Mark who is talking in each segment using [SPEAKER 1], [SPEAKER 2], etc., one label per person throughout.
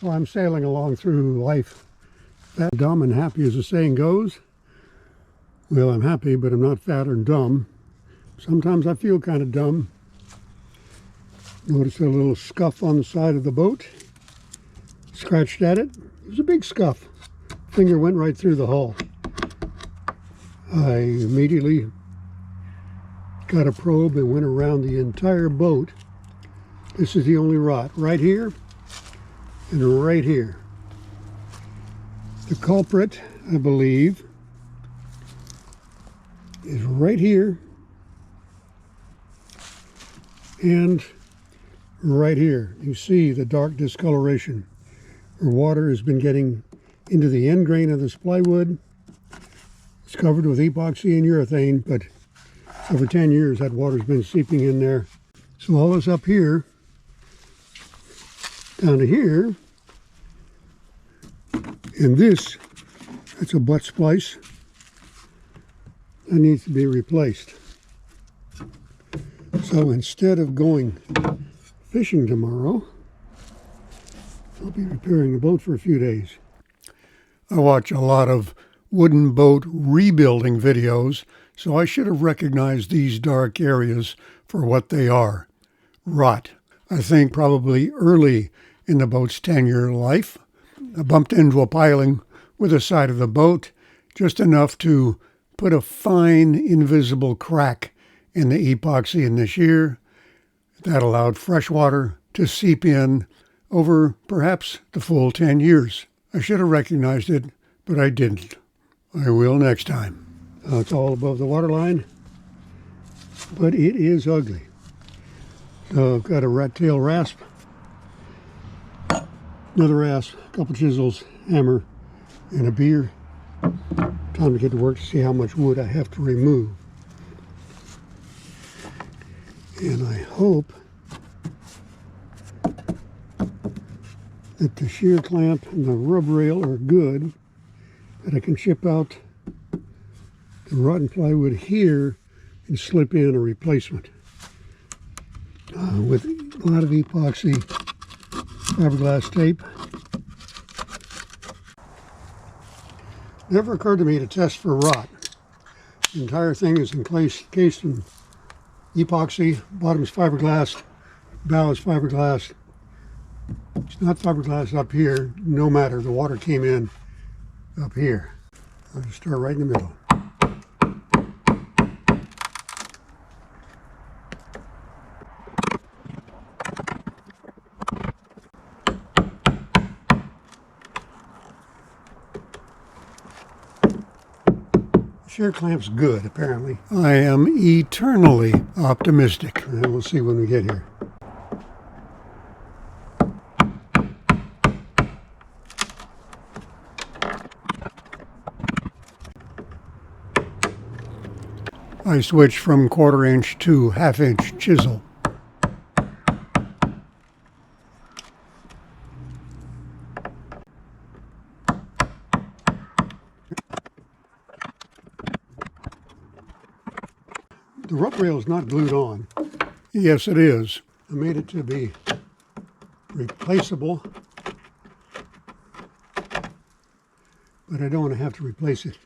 [SPEAKER 1] So I'm sailing along through life, fat, dumb, and happy, as the saying goes. Well, I'm happy, but I'm not fat or dumb. Sometimes I feel kind of dumb. Notice a little scuff on the side of the boat. Scratched at it. It was a big scuff. Finger went right through the hull. I immediately got a probe and went around the entire boat. This is the only rot, right here and right here. The culprit, I believe, is right here and right here. You see the dark discoloration where water has been getting into the end grain of this plywood. It's covered with epoxy and urethane, but over 10 years that water's been seeping in there. So all this up here, down to here, and this, that's a butt splice. That needs to be replaced. So instead of going fishing tomorrow, I'll be repairing the boat for a few days. I watch a lot of wooden boat rebuilding videos, so I should have recognized these dark areas for what they are. Rot. I think probably early in the boat's 10-year life, I bumped into a piling with the side of the boat, just enough to put a fine, invisible crack in the epoxy in the shear. That allowed fresh water to seep in over perhaps the full 10 years. I should have recognized it, but I didn't. I will next time. It's all above the waterline, but it is ugly. So I've got a rat tail rasp, another rasp, a couple chisels, hammer, and a beer. Time to get to work to see how much wood I have to remove. And I hope that the shear clamp and the rub rail are good, that I can ship out the rotten plywood here and slip in a replacement with a lot of epoxy fiberglass tape. Never occurred to me to test for rot. The entire thing is encased in epoxy, bottom's fiberglass, bow is fiberglass. It's not fiberglass up here, no matter, the water came in up here. I'll just start right in the middle. Shear clamp's good, apparently. I am eternally optimistic. And we'll see when we get here. I switched from 1/4 inch to 1/2 inch chisel. The rub rail is not glued on. Yes, it is. I made it to be replaceable, but I don't want to have to replace it.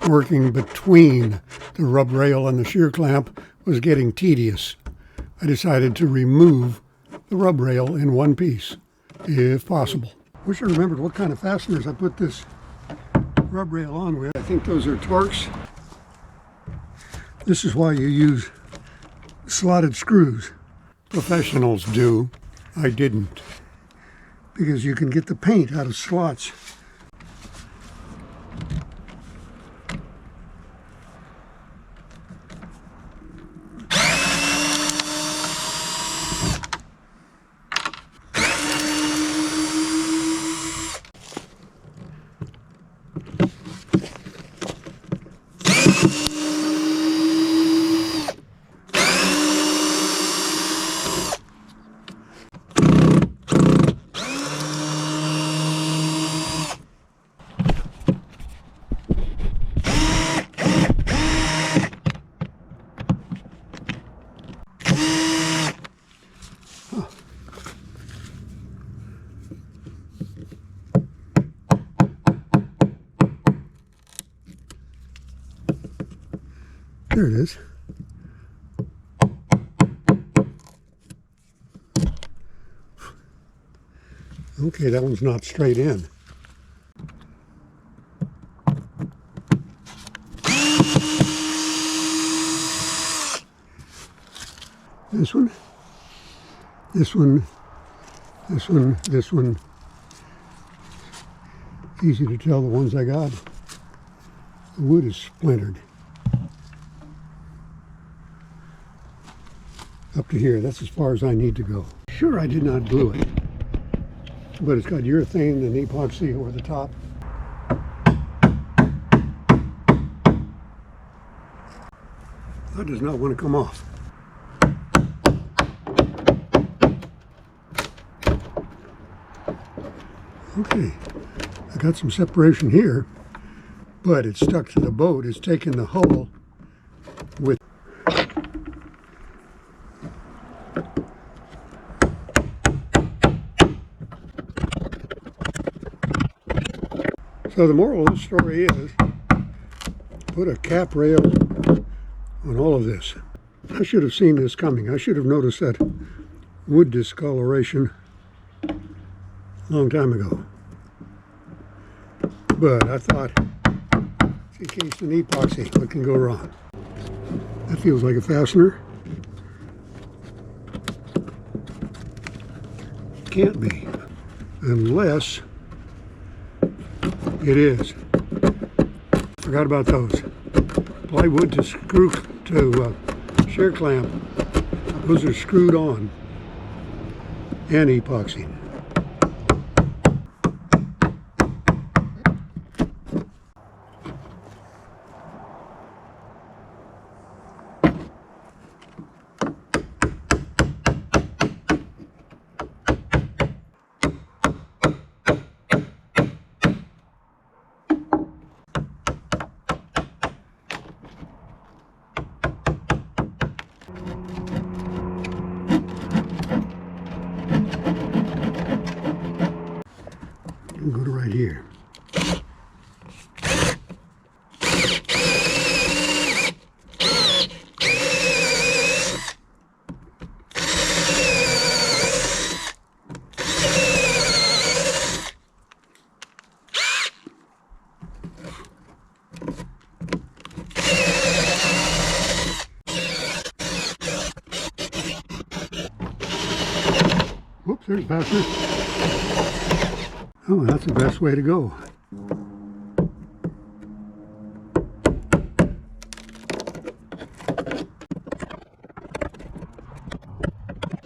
[SPEAKER 1] Working between the rub rail and the shear clamp was getting tedious. I decided to remove the rub rail in one piece, if possible. Wish I remembered what kind of fasteners I put this rub rail on with. I think those are Torx. This is why you use slotted screws. Professionals do. I didn't. Because you can get the paint out of slots. There it is. Okay, that one's not straight in. This one, this one, this one, this one. It's easy to tell the ones I got. The wood is splintered. Up to here, that's as far as I need to go. Sure, I did not glue it, but it's got urethane and epoxy over the top. That does not want to come off. Okay, I got some separation here, but it's stuck to the boat. It's taken the hull with. So the moral of the story is, put a cap rail on all of this. I should have seen this coming. I should have noticed that wood discoloration a long time ago. But I thought, it's encased in epoxy, what can go wrong? That feels like a fastener. Can't be, unless it is. Forgot about those. Plywood to screw to shear clamp. Those are screwed on and epoxy. We'll go to right here. Whoops, there's fastener. Oh, that's the best way to go.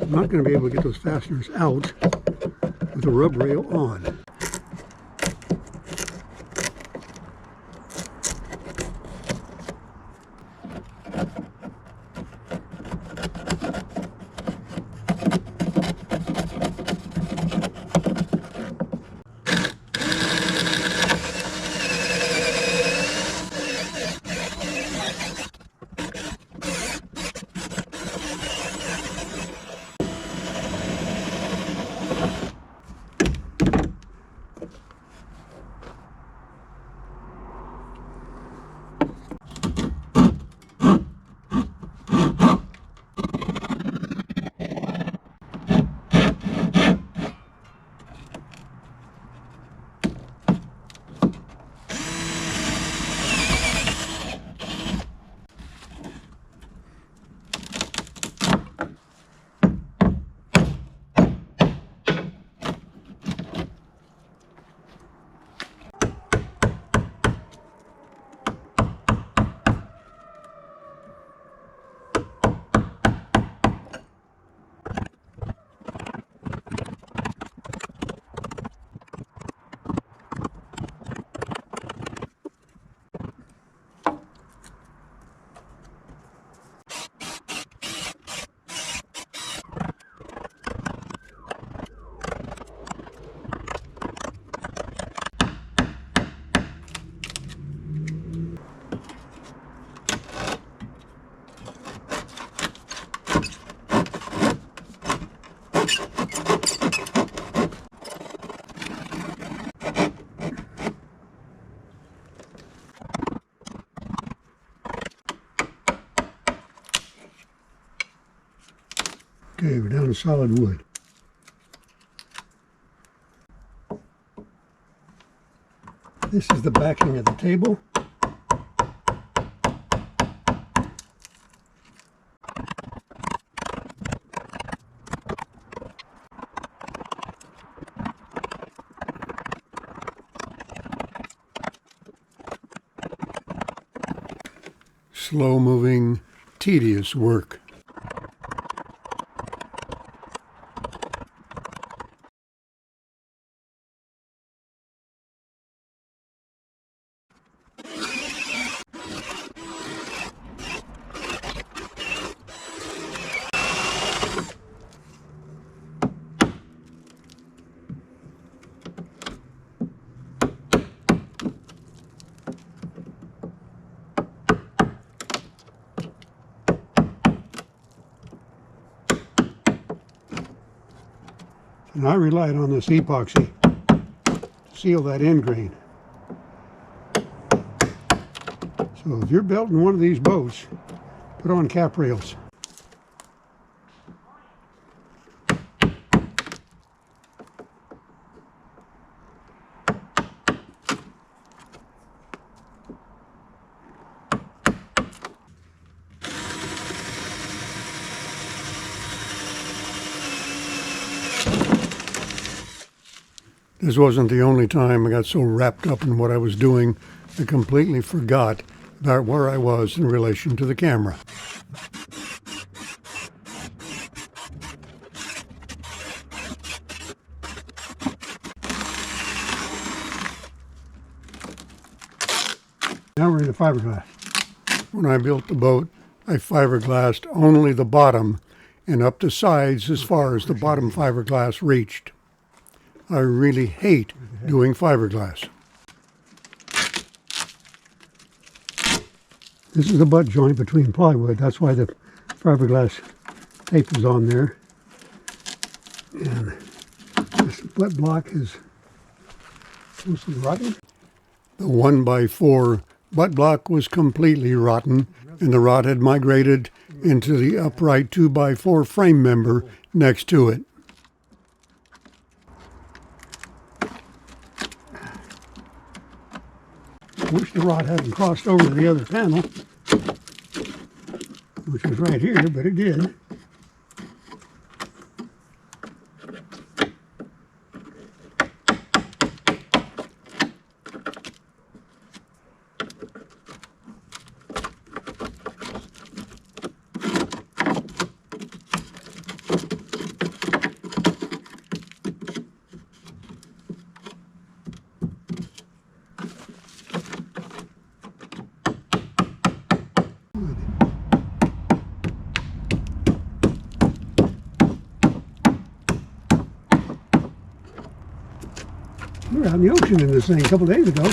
[SPEAKER 1] I'm not going to be able to get those fasteners out with the rub rail on. Okay, we're down to solid wood. This is the backing of the table. Slow-moving, tedious work. And I relied on this epoxy to seal that end grain. So if you're building one of these boats, put on cap rails. This wasn't the only time I got so wrapped up in what I was doing I completely forgot about where I was in relation to the camera. Now we're in the fiberglass. When I built the boat, I fiberglassed only the bottom and up the sides as far as the bottom fiberglass reached. I really hate doing fiberglass. This is the butt joint between plywood. That's why the fiberglass tape is on there. And this butt block is mostly rotten. The 1x4 butt block was completely rotten, and the rot had migrated into the upright 2x4 frame member next to it. I wish the rod hadn't crossed over to the other panel, which was right here, but it did. We were out in the ocean in this thing a couple days ago.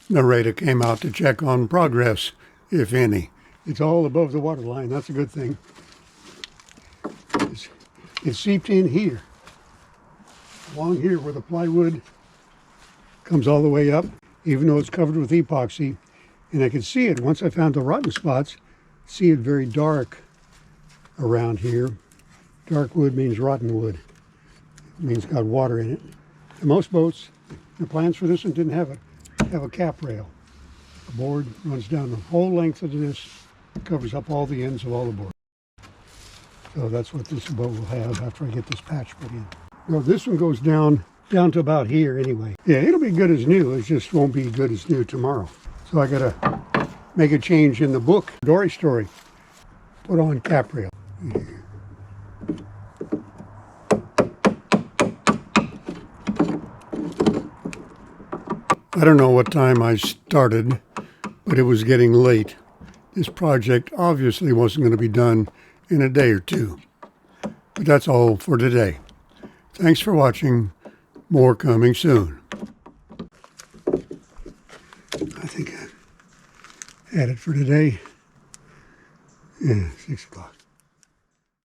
[SPEAKER 1] Narrator came out to check on progress, if any. It's all above the water line. That's a good thing. It's seeped in here, along here where the plywood comes all the way up, even though it's covered with epoxy. And I could see it once I found the rotten spots, see it very dark around here. Dark wood means rotten wood. It means it's got water in it. And most boats, the plans for this one didn't have a cap rail. The board runs down the whole length of this, covers up all the ends of all the board. So that's what this boat will have after I get this patch put in. Well, this one goes down to about here anyway. Yeah, it'll be good as new. It just won't be good as new tomorrow. So I gotta make a change in the book, Dory Story. Put on cap rail. I don't know what time I started, but it was getting late. This project obviously wasn't going to be done in a day or two. But that's all for today. Thanks for watching. More coming soon. I think I had it for today. Yeah, 6 o'clock.